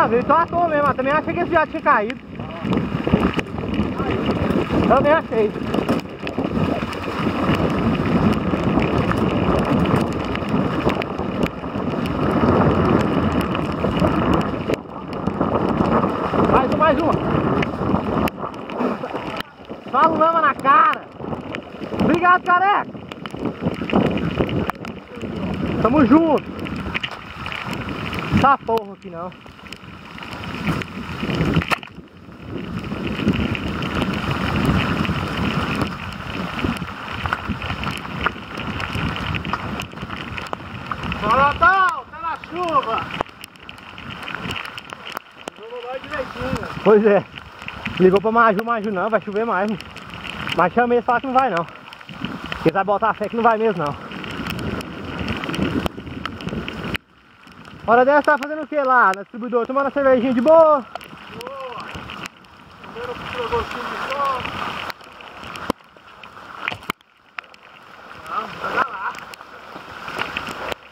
veio só à toa mesmo, eu também achei que esse viado tinha caído. Também achei. Mais uma. Fala lama na cara. Obrigado, careca. Tamo junto. Tá porra aqui não. Natal, tá na chuva. Pois é. Ligou pra Maju não, vai chover mais. Mas chamei e fala que não vai não. Ele vai botar a fé que não vai mesmo não. Hora dessa tá fazendo o que lá na distribuidora? Tomando uma cervejinha de boa? Boa! Primeiro pro gostinho de sol. Não, vai lá.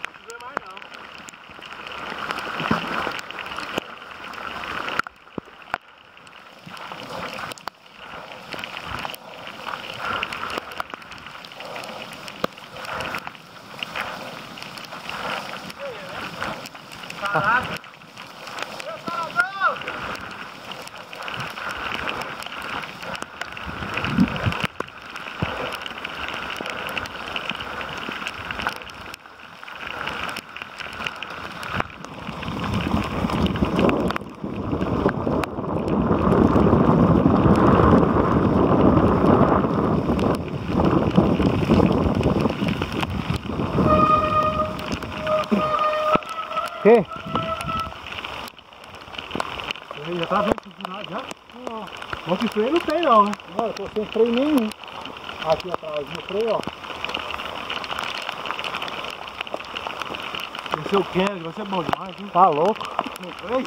Não vê mais não. Caraca! Que? Ele já tá vendo funcionar já? Mas que freio não tem não, né? Não, eu tô sem freio nenhum. Aqui atrás no freio, ó. Esse eu quero, vai ser bom demais, hein? Tá louco? No freio?